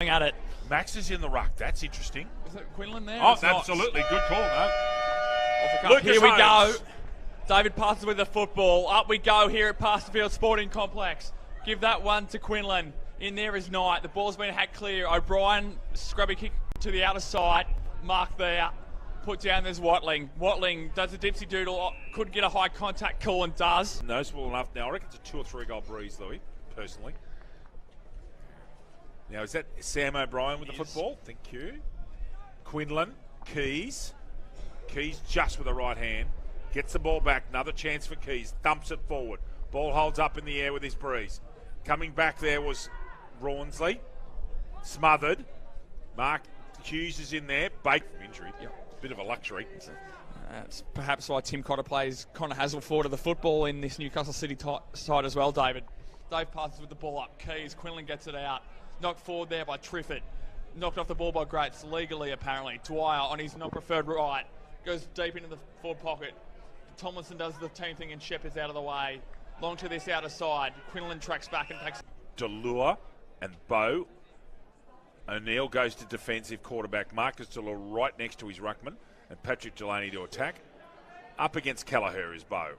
at it. Max is in the ruck. That's interesting. Is it Quinlan there? Oh, It's not. absolutely. Good call, no? Lucas here we Holmes. go. David passes with the football. Up we go here at Pasterfield Sporting Complex. Give that one to Quinlan. In there is Knight. The ball's been hacked clear. O'Brien, scrubby kick to the outer side. Mark there. Put down, there's Watling. Watling does a dipsy doodle. Couldn't get a high contact call and does. Noticeable enough. Now, I reckon it's a 2 or 3 goal breeze, Louis, personally. Now, is that Sam O'Brien with the football? Thank you. Quinlan, Keys. Keys just with the right hand. Gets the ball back. Another chance for Keys. Thumps it forward. Ball holds up in the air with his breeze. Coming back there was Rawnsley. Smothered. Mark Hughes is in there. Baked from injury. Yep. Bit of a luxury. That's perhaps why Tim Cotter plays Connor Hazelford of the football in this Newcastle City side as well, David. Dave passes with the ball up. Keys. Quinlan gets it out. Knocked forward there by Triffett. Knocked off the ball by Grates, legally apparently. Dwyer on his non-preferred right. Goes deep into the forward pocket. Tomlinson does the team thing and Shepherd's out of the way. Long to this outer side. Quinlan tracks back and takes... Delure and Bow. O'Neill goes to defensive quarterback. Marcus Delure right next to his ruckman. And Patrick Delaney to attack. Up against Kelleher is Bow.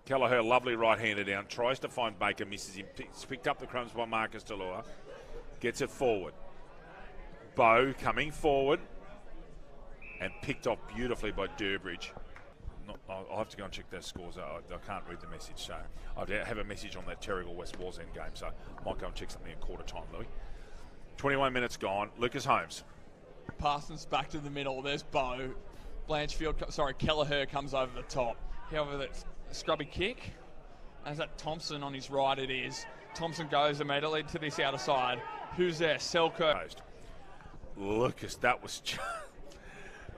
Kelleher, lovely right-hander down. Tries to find Baker, misses him. Picked up the crumbs by Marcus Delure. Gets it forward. Bow coming forward. And picked off beautifully by Durbridge. I'll have to go and check those scores. I can't read the message, so I have a message on that Terrigal West Wallsend game, so I might go and check something in quarter time, Louis. 21 minutes gone. Lucas Holmes. Parsons back to the middle. There's Bow. Kelleher comes over the top. However, that's a scrubby kick. Is that Thompson on his right? It is. Thompson goes immediately to this outer side. Who's there? Selkirk. Lucas, that was...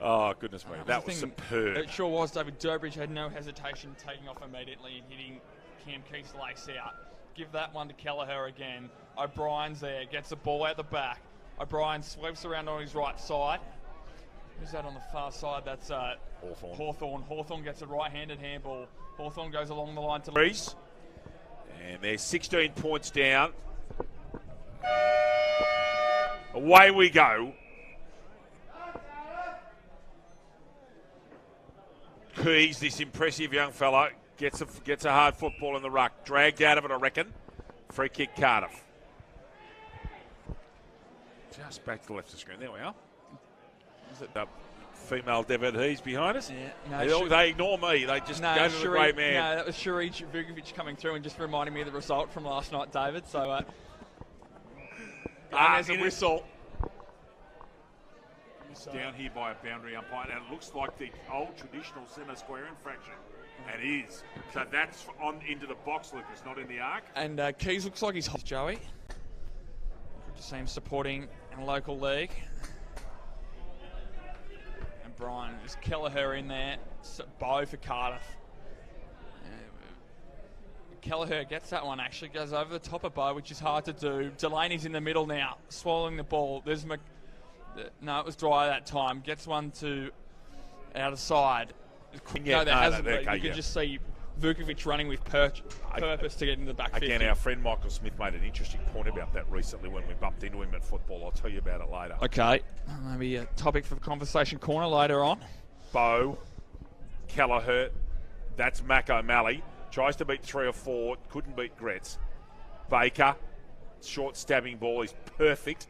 Oh, goodness me. That was superb. It sure was, David. Durbridge had no hesitation taking off immediately and hitting Cam Keith's lace out. Give that one to Kelleher again. O'Brien's there. Gets the ball out the back. O'Brien sweeps around on his right side. Who's that on the far side? That's Hawthorn. Hawthorn gets a right-handed handball. Hawthorn goes along the line to... Reese. And they're 16 points down. Away we go. Keys, this impressive young fella, gets a hard football in the ruck. Dragged out of it, I reckon. Free kick, Cardiff. Just back to the left of the screen. There we are. Is it the female devotees behind us? Yeah. No, they ignore me. They just go to the great man. No, that was Shuri Vukovic coming through and just reminding me of the result from last night, David. So, there's a whistle. Down here by a boundary umpire, and it looks like the old traditional centre square infraction. And it is. So that's on into the box, Lucas, not in the arc. And Keys looks like he's hot, Joey. Good to see him supporting a local league. And Brian, there's Kelleher in there. Bow for Cardiff. Kelleher gets that one, actually goes over the top of Bow, which is hard to do. Delaney's in the middle now, swallowing the ball. There's No, it was Dwyer that time. Gets one to outer side. You could just see Vukovic running with purpose to get into the back 50. Again, our friend Michael Smith made an interesting point about that recently when we bumped into him at football. I'll tell you about it later. Okay. Maybe a topic for the conversation corner later on. Bow, Kelleher, that's Mac O'Malley. Tries to beat 3 or 4, couldn't beat Gretz. Baker, short stabbing ball is perfect.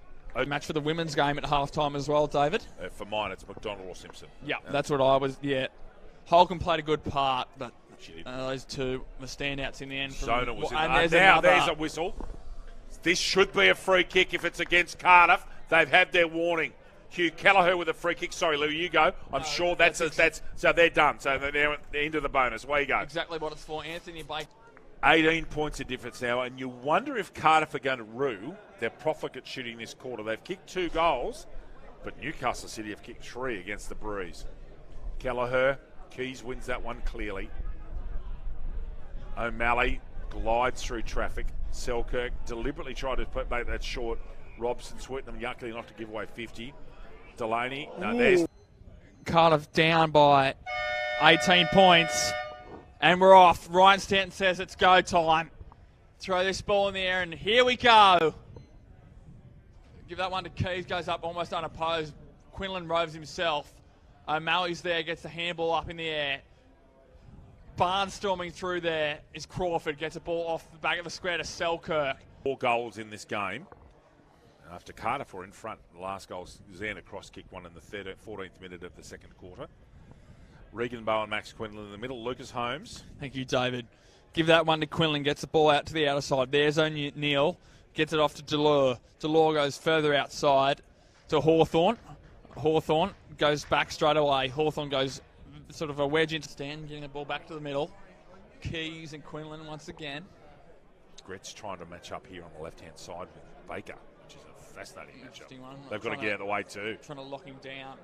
Match for the women's game at halftime as well, David. For mine, it's McDonald or Simpson. Yeah, that's what I was. Yeah, Holcomb played a good part, but those two were standouts in the end. Zona was in and there's a whistle. This should be a free kick if it's against Cardiff. They've had their warning. Hugh Kelleher with a free kick. Sorry, Lou, you go. I'm sure that's so they're done. So they're into the bonus. Away you go. Exactly what it's for. Anthony Baker. 18 points of difference now, and you wonder if Cardiff are going to rue their profligate shooting this quarter. They've kicked 2 goals, but Newcastle City have kicked 3 against the Breeze. Kelleher, Keys wins that one clearly. O'Malley glides through traffic. Selkirk deliberately tried to make that short. Robson sweating them yuckily not to give away 50. Delaney, there's... Cardiff down by 18 points. And we're off. Ryan Stanton says it's go time. Throw this ball in the air, and here we go. Give that one to Keys, goes up almost unopposed. Quinlan roves himself. O'Malley's there, gets the handball up in the air. Barnstorming through there is Crawford, gets a ball off the back of the square to Selkirk. 4 goals in this game. After Cardiff were in front, the last goal, Xander cross kick one in the 14th minute of the second quarter. Regan Bowe and Max Quinlan in the middle. Lucas Holmes. Thank you, David. Give that one to Quinlan, gets the ball out to the outer side. There's O'Neill, gets it off to Delure. Delure goes further outside to Hawthorn. Hawthorn goes back straight away. Hawthorn goes sort of a wedge into stand, getting the ball back to the middle. Keys and Quinlan once again. Gretz trying to match up here on the left-hand side with Baker, which is a fascinating matchup. One. They've got to get out of the way too. Trying to lock him down.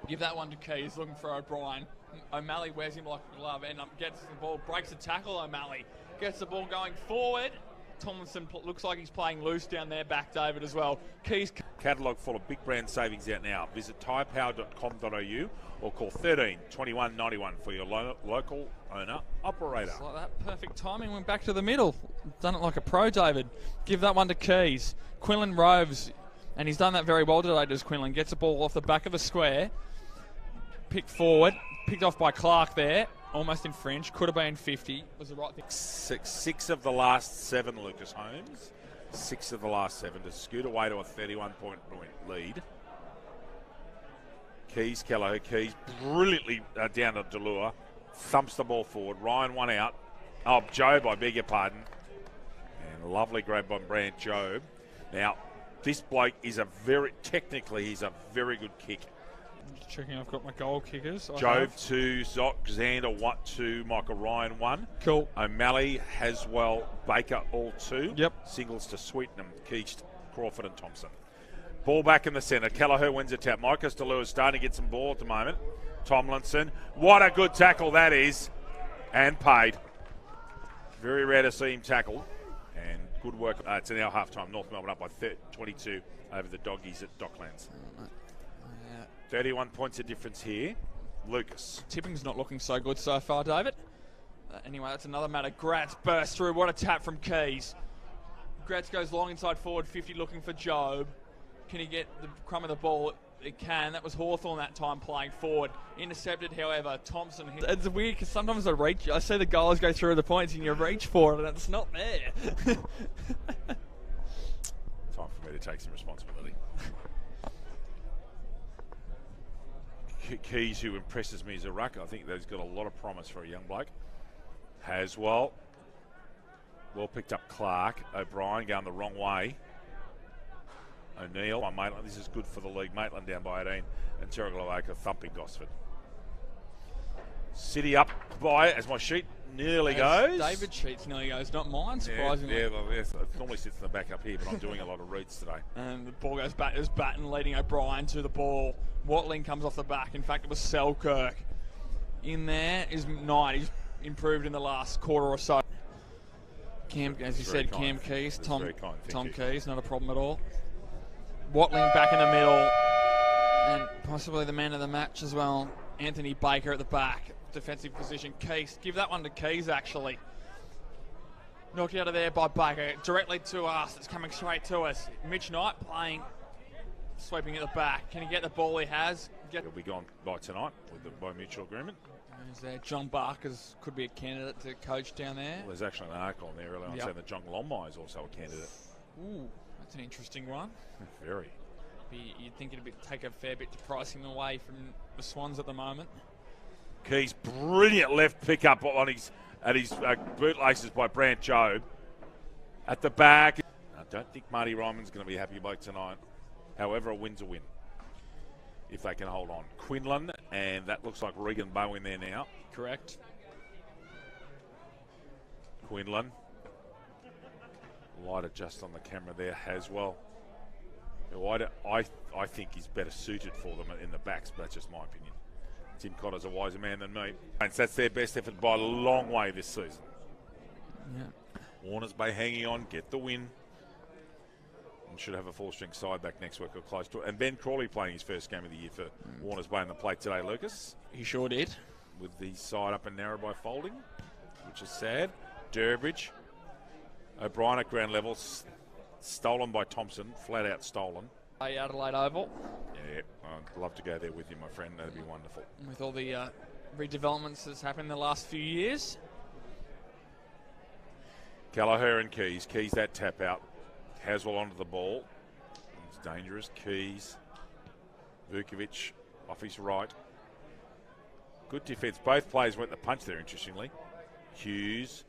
Give that one to Keys, looking for O'Brien. O'Malley wears him like a glove, gets the ball, breaks the tackle. O'Malley gets the ball going forward. Tomlinson looks like he's playing loose down there, back David as well. Keys. Catalogue full of big brand savings out now. Visit tyrepower.com.au or call 13 21 91 for your local owner operator. Just like that, perfect timing. Went back to the middle. Done it like a pro, David. Give that one to Keys. Quinlan roves, and he's done that very well today. Does Quinlan gets the ball off the back of the square, picked forward, picked off by Clark there. Almost infringed. Could have been 50. Was the right thing. Six of the last 7, Lucas Holmes. 6 of the last 7 to scoot away to a 31-point lead. Keys, Kelleher. Keys brilliantly down to Delure. Thumps the ball forward. Ryan one out. Oh, Job, I beg your pardon. And a lovely grab by Brant Job. Now, this bloke is technically he's a very good kick. Just checking I've got my goal kickers. Job 2, Zoc, Xander 2, Michael Ryan 1. Cool. O'Malley, Haswell, Baker all 2. Yep. Singles to Sweetenham, Keach, Crawford and Thompson. Ball back in the centre. Kelleher wins a tap. Micah Delure is starting to get some ball at the moment. Tomlinson. What a good tackle that is. And paid. Very rare to see him tackle. And good work. It's now half-time. North Melbourne up by 22 over the Doggies at Docklands. 31 points of difference here. Lucas. Tipping's not looking so good so far, David. Anyway, that's another matter. Gratz bursts through. What a tap from Keys. Gratz goes long inside forward, 50 looking for Job. Can he get the crumb of the ball? It can. That was Hawthorn that time playing forward. Intercepted, however. Thompson. It's weird because sometimes I see the goals go through the points and you reach for it and it's not there. Time for me to take some responsibility. Keys, who impresses me as a ruck. I think that he's got a lot of promise for a young bloke. Haswell. Well picked up Clark. O'Brien going the wrong way. O'Neill on Maitland. This is good for the league. Maitland down by 18. And Terrigalowaka thumping Gosford. City up by, as my sheet nearly goes. David sheets nearly goes, not mine, surprisingly. Yeah, it normally sits in the back up here, but I'm doing a lot of reads today. And the ball goes back. There's Batten leading O'Brien to the ball. Watling comes off the back. In fact, it was Selkirk. In there is Knight. He's improved in the last quarter or so. Cam, as you said, Cam Keys, Tom Keys, not a problem at all. Watling back in the middle, and possibly the man of the match as well, Anthony Baker at the back, defensive position. Keys, give that one to Keys actually. Knocked out of there by Baker, directly to us, it's coming straight to us. Mitch Knight playing, sweeping at the back. Can he get the ball he has? He'll be gone by tonight by mutual agreement. Is there John Barkers could be a candidate to coach down there? Well, there's actually an article on there earlier on saying that John Longmire is also a candidate. Ooh, that's an interesting one. Very. You'd think it'd take a fair bit to price him away from the Swans at the moment. Keys, brilliant left pickup on his bootlaces by Brant Job. At the back. I don't think Marty Ryman's going to be happy about tonight. However, a win's a win. If they can hold on. Quinlan, and that looks like Regan Bowe in there now. Correct. Quinlan. Light adjust on the camera there, Haswell. I think he's better suited for them in the backs, but that's just my opinion. Tim Cotter's a wiser man than me. And that's their best effort by a long way this season. Yeah. Warners Bay hanging on, get the win. And should have a full-string side back next week or close to it. And Ben Crawley playing his first game of the year for Warners Bay on the plate today, Lucas. He sure did. With the side up and narrow by folding, which is sad. Durbridge. O'Brien at ground level. Stolen by Thompson, flat out stolen. Adelaide Oval, Yeah, I'd love to go there with you, my friend. That'd be wonderful. with all the redevelopments that's happened in the last few years. Kelleher and Keys. Keys that tap out. Haswell onto the ball. It's dangerous. Keys. Vukovic off his right. Good defence. Both players went the punch there, interestingly. Hughes